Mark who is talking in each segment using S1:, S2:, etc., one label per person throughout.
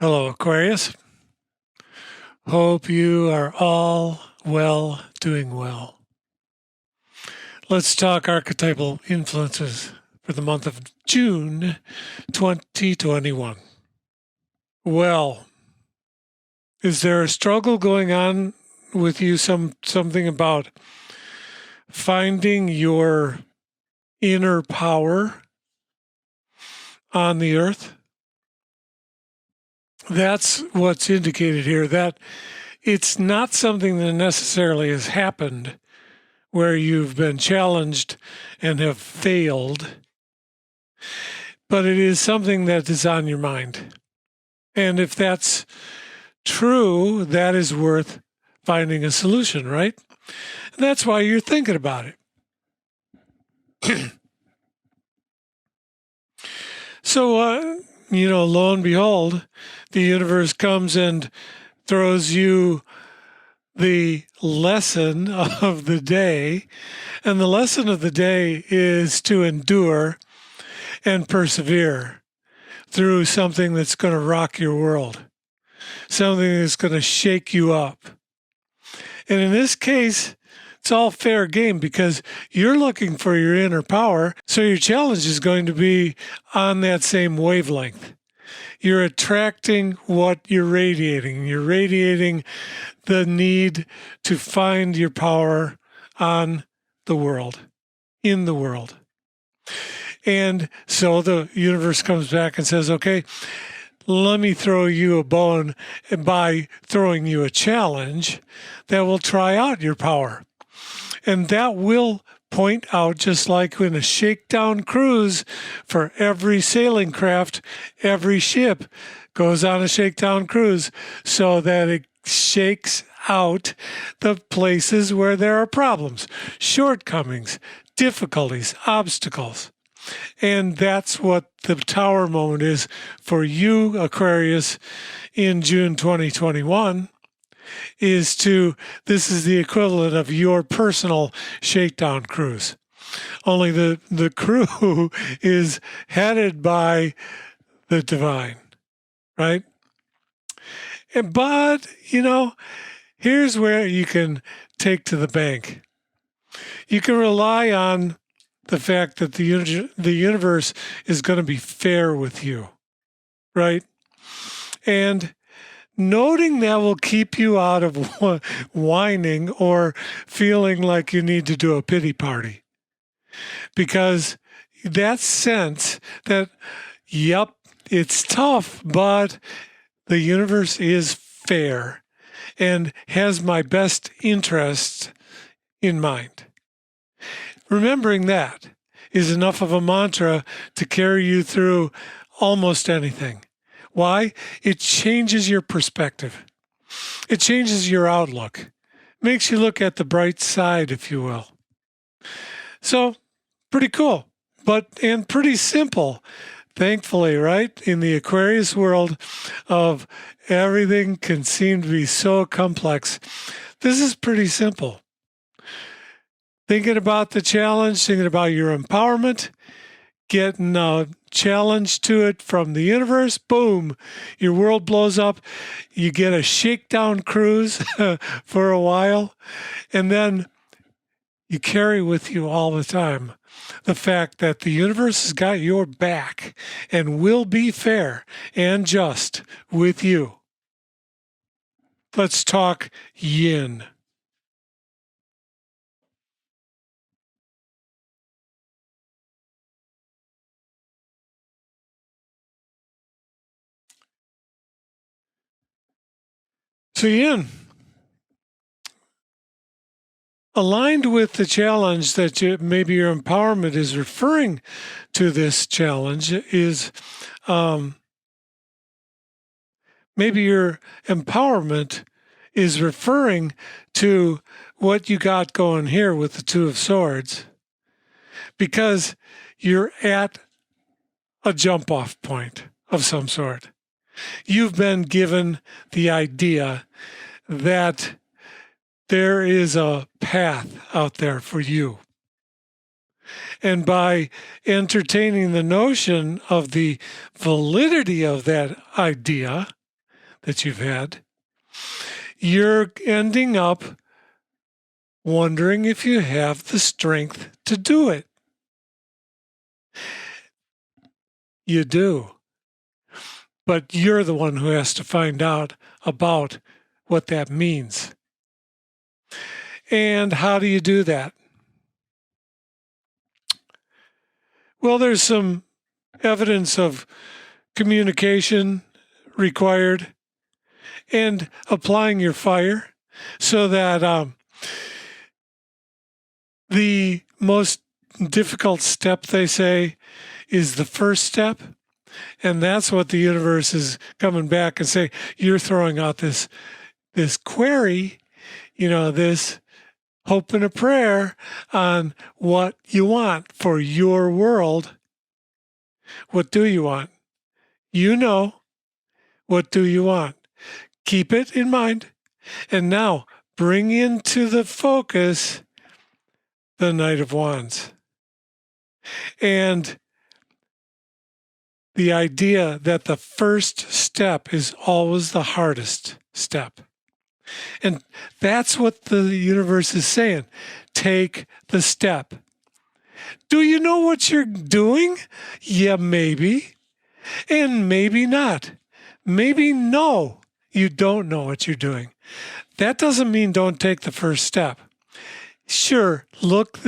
S1: Hello, Aquarius. Hope you are all well, doing well. Let's talk archetypal influences for the month of June 2021. Well, is there a struggle going on with you? Something about finding your inner power on the earth? That's what's indicated here, that it's not something that necessarily has happened where you've been challenged and have failed, but it is something that is on your mind. And if that's true, that is worth finding a solution, right? And that's why you're thinking about it. So, lo and behold, the universe comes and throws you the lesson of the day. And the lesson of the day is to endure and persevere through something that's going to rock your world, something that's going to shake you up. And in this case, it's all fair game because you're looking for your inner power. So your challenge is going to be on that same wavelength. You're attracting what you're radiating. You're radiating the need to find your power on the world, in the world. And so the universe comes back and says, okay, let me throw you a bone by throwing you a challenge that will try out your power. And that will point out, just like in a shakedown cruise, for every sailing craft, every ship goes on a shakedown cruise so that it shakes out the places where there are problems, shortcomings, difficulties, obstacles. And that's what the tower moment is for you, Aquarius, in June 2021. This is the equivalent of your personal shakedown cruise. Only the crew is headed by the divine, right? But, here's where you can take to the bank. You can rely on the fact that the universe is going to be fair with you, right? And noting that will keep you out of whining or feeling like you need to do a pity party. Because that sense that, yep, it's tough, but the universe is fair and has my best interests in mind. Remembering that is enough of a mantra to carry you through almost anything. Why? It changes your perspective. It changes your outlook. Makes you look at the bright side, if you will. So, pretty cool, and pretty simple, thankfully, right? In the Aquarius world of everything can seem to be so complex, this is pretty simple. Thinking about the challenge, thinking about your empowerment, getting a challenge to it from the universe, boom, your world blows up. You get a shakedown cruise for a while, and then you carry with you all the time the fact that the universe has got your back and will be fair and just with you. Let's talk yin. So yin, aligned with the challenge that maybe your empowerment is referring to, this challenge is maybe your empowerment is referring to what you got going here with the Two of Swords, because you're at a jump off point of some sort. You've been given the idea that there is a path out there for you. And by entertaining the notion of the validity of that idea, that you've had, you're ending up wondering if you have the strength to do it. You do. But you're the one who has to find out about what that means. And how do you do that? Well, there's some evidence of communication required and applying your fire so that the most difficult step, they say, is the first step. And that's what the universe is coming back and say, you're throwing out this query, this hope and a prayer on what you want for your world. What do you want? What do you want? Keep it in mind. And now bring into the focus the Knight of Wands. And the idea that the first step is always the hardest step. And that's what the universe is saying. Take the step. Do you know what you're doing? Yeah, maybe. And maybe not. Maybe no, you don't know what you're doing. That doesn't mean don't take the first step. Sure, look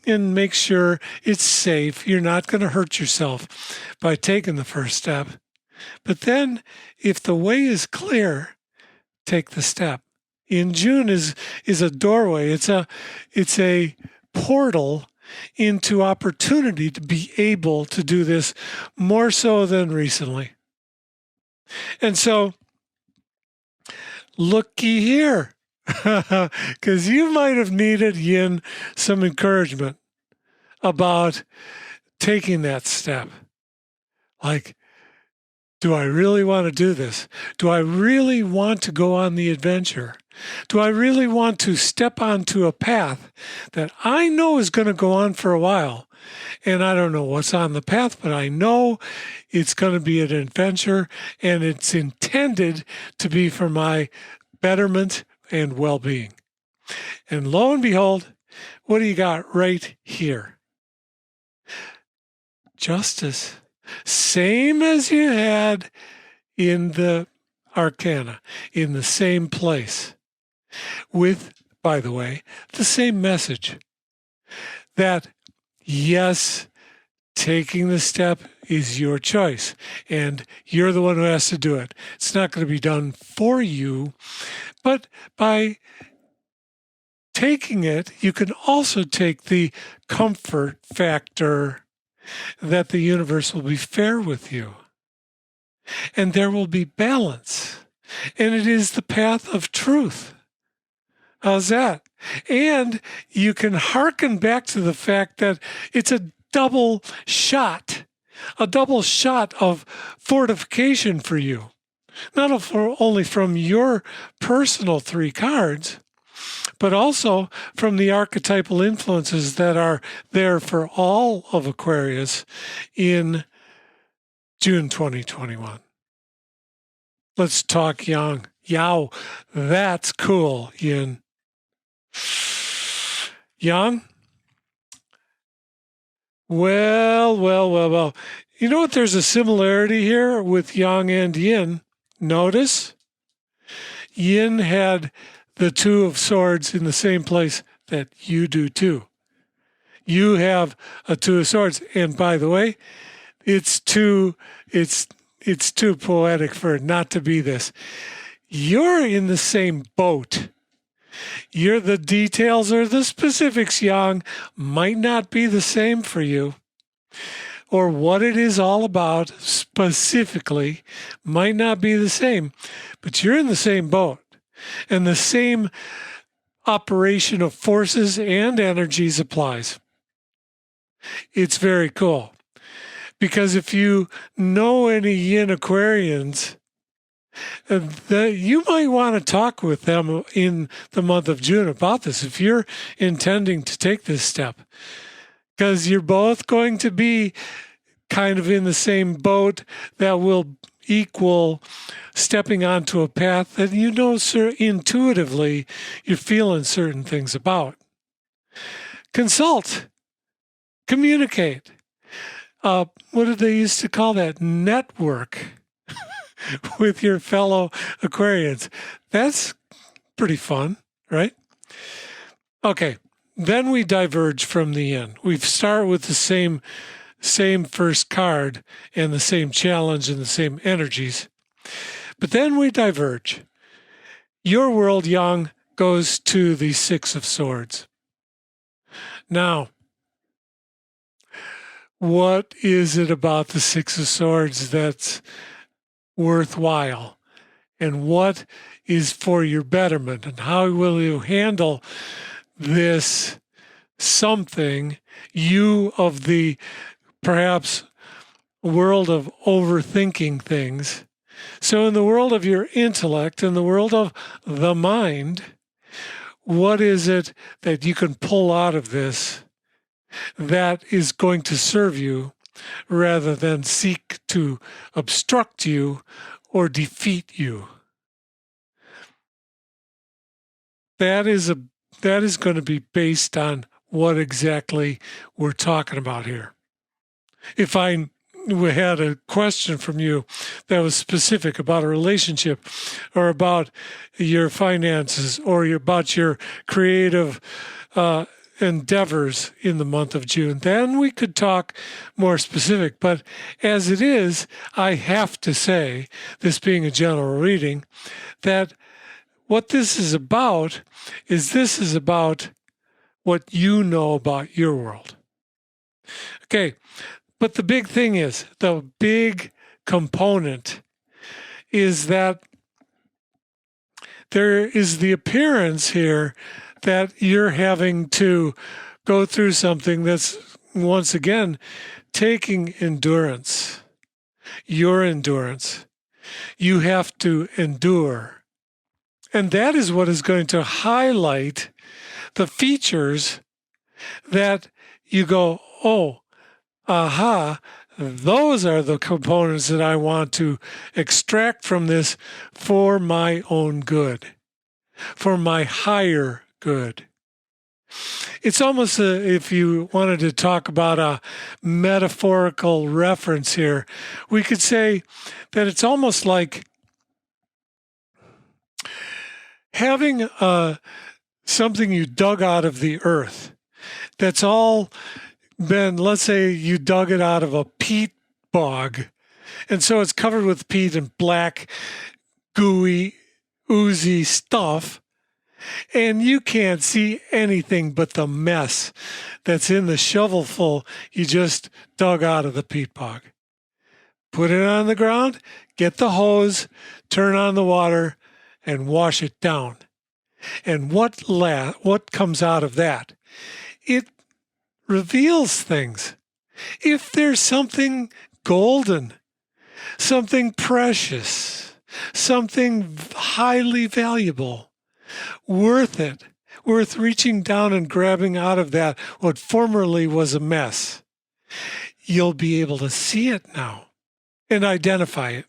S1: and make sure it's safe. You're not going to hurt yourself by taking the first step. But then, if the way is clear, take the step. In June is a doorway. It's a portal into opportunity to be able to do this more so than recently. And so, looky here, because you might have needed, Yin, some encouragement about taking that step. Like, do I really want to do this? Do I really want to go on the adventure? Do I really want to step onto a path that I know is going to go on for a while? And I don't know what's on the path, but I know it's going to be an adventure and it's intended to be for my betterment and well-being. And lo and behold, what do you got right here? Justice. Same as you had in the Arcana, in the same place. With, by the way, the same message. That, yes, taking the step is your choice, and you're the one who has to do it. It's not going to be done for you, but by taking it, you can also take the comfort factor that the universe will be fair with you. And there will be balance. And it is the path of truth. How's that? And you can hearken back to the fact that it's a double shot of fortification for you. Not only from your personal 3 cards, but also from the archetypal influences that are there for all of Aquarius in June 2021. Let's talk Yang. Yow, that's cool, Yin. Yang? Well. You know what? There's a similarity here with Yang and Yin. Notice? Yin had the 2 of Swords in the same place that you do too. You have a 2 of Swords, and by the way, it's too poetic for it not to be this. You're in the same boat. The details or the specifics, Yang, might not be the same for you, or what it is all about specifically might not be the same, but you're in the same boat. And the same operation of forces and energies applies. It's very cool. Because if you know any Yin Aquarians, you might want to talk with them in the month of June about this if you're intending to take this step. Because you're both going to be kind of in the same boat that will equal stepping onto a path that you know intuitively you're feeling certain things about. Consult, communicate. What did they used to call that? Network with your fellow Aquarians. That's pretty fun, right? Okay, then we diverge from the end. We start with the same first card and the same challenge and the same energies. But then we diverge. Your world, Yang, goes to the Six of Swords. Now, what is it about the Six of Swords that's worthwhile? And what is for your betterment? And how will you handle this something, you of the perhaps world of overthinking things? So in the world of your intellect, in the world of the mind, what is it that you can pull out of this that is going to serve you rather than seek to obstruct you or defeat you? That is going to be based on what exactly we're talking about here. If I had a question from you that was specific about a relationship or about your finances or about your creative endeavors in the month of June, then we could talk more specific. But as it is, I have to say, this being a general reading, that what this is about what you know about your world. Okay, but the big thing is, the big component is that there is the appearance here that you're having to go through something that's, once again, taking endurance. Your endurance. You have to endure. And that is what is going to highlight the features that you go, oh, aha, those are the components that I want to extract from this for my own good, for my higher good. It's almost, if you wanted to talk about a metaphorical reference here, we could say that it's almost like having something you dug out of the earth that's all been, let's say you dug it out of a peat bog, and so it's covered with peat and black, gooey, oozy stuff, and you can't see anything but the mess that's in the shovelful you just dug out of the peat bog. Put it on the ground, get the hose, turn on the water, and wash it down. And what comes out of that? It reveals things. If there's something golden, something precious, something highly valuable, worth it, worth reaching down and grabbing out of that what formerly was a mess, you'll be able to see it now and identify it.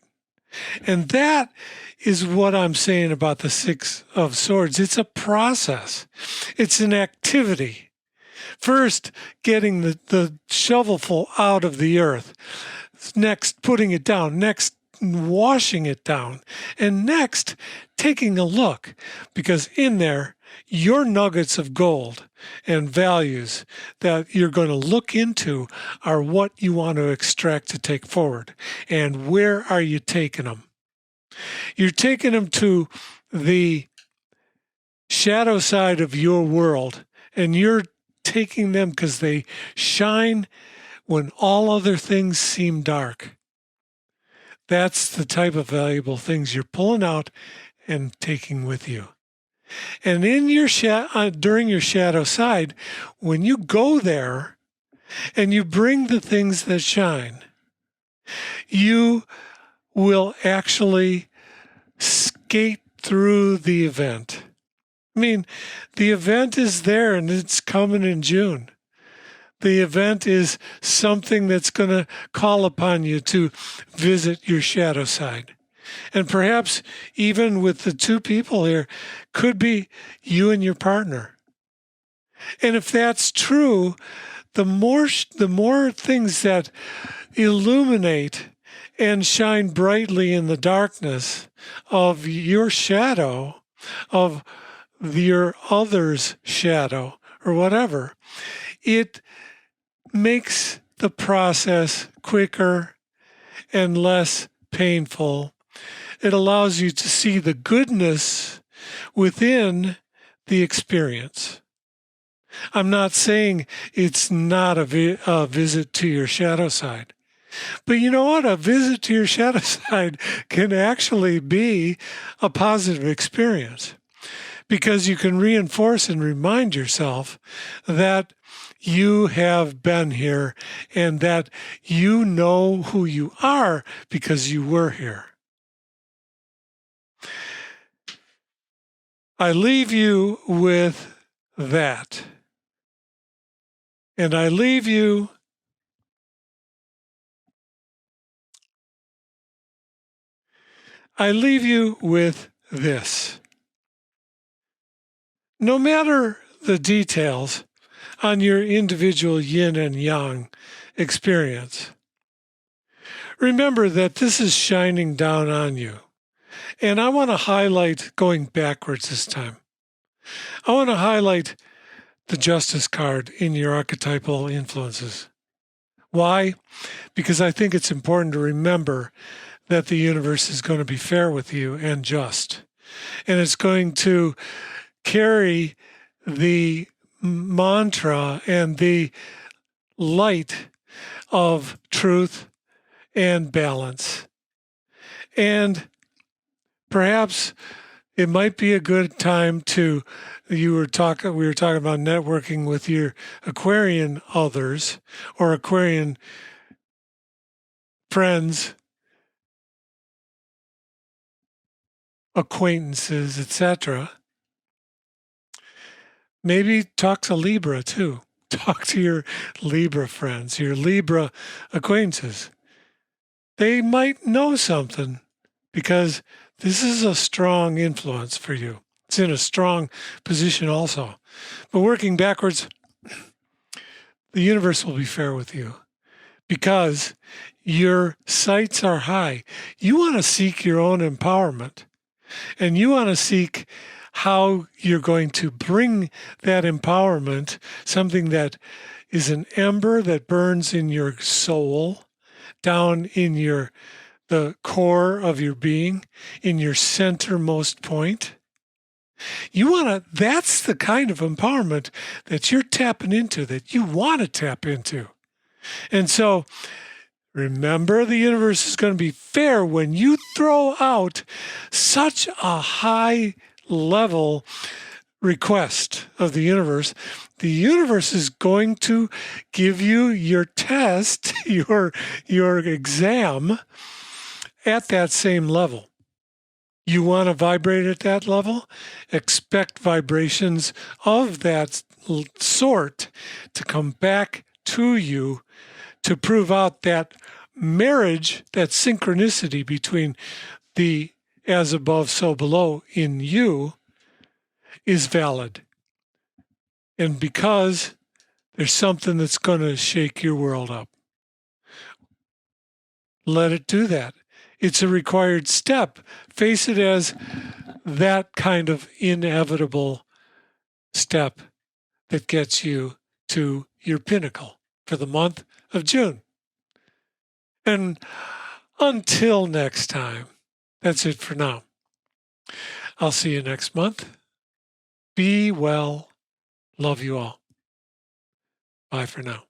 S1: And that is what I'm saying about the Six of Swords. It's a process. It's an activity. First, getting the shovelful out of the earth. Next, putting it down. Next, washing it down. And next, taking a look. Because in there, your nuggets of gold and values that you're going to look into are what you want to extract to take forward. And where are you taking them? You're taking them to the shadow side of your world, and you're taking them because they shine when all other things seem dark. That's the type of valuable things you're pulling out and taking with you. And in your during your shadow side, when you go there and you bring the things that shine, you will actually skate through the event. I mean, the event is there and it's coming in June. The event is something that's going to call upon you to visit your shadow side. And perhaps even with the two people here, could be you and your partner. And if that's true, the more things that illuminate and shine brightly in the darkness of your shadow, of your other's shadow, or whatever, it makes the process quicker and less painful. It allows you to see the goodness within the experience. I'm not saying it's not a visit to your shadow side. But you know what? A visit to your shadow side can actually be a positive experience, because you can reinforce and remind yourself that you have been here and that you know who you are because you were here. I leave you with that. And I leave you with this. No matter the details on your individual yin and yang experience, remember that this is shining down on you. And I want to highlight, going backwards this time, I want to highlight the Justice card in your archetypal influences. Why? Because I think it's important to remember that the universe is going to be fair with you and just. And it's going to carry the mantra and the light of truth and balance. And perhaps it might be a good time we were talking about networking with your Aquarian others or Aquarian friends, acquaintances, etc. Maybe talk to Libra too. Talk to your Libra friends, your Libra acquaintances. They might know something, because this is a strong influence for you. It's in a strong position also. But working backwards, the universe will be fair with you because your sights are high. You want to seek your own empowerment, and you want to seek how you're going to bring that empowerment, something that is an ember that burns in your soul, down in the core of your being, in your centermost point. That's the kind of empowerment that you're tapping into, that you want to tap into. And so remember, the universe is going to be fair when you throw out such a high level request of the universe. The universe is going to give you your test, your exam at that same level. You want to vibrate at that level? Expect vibrations of that sort to come back to you to prove out that marriage, that synchronicity between the as above, so below in you is valid. And because there's something that's going to shake your world up, let it do that. It's a required step. Face it as that kind of inevitable step that gets you to your pinnacle for the month of June. And until next time, that's it for now. I'll see you next month. Be well. Love you all. Bye for now.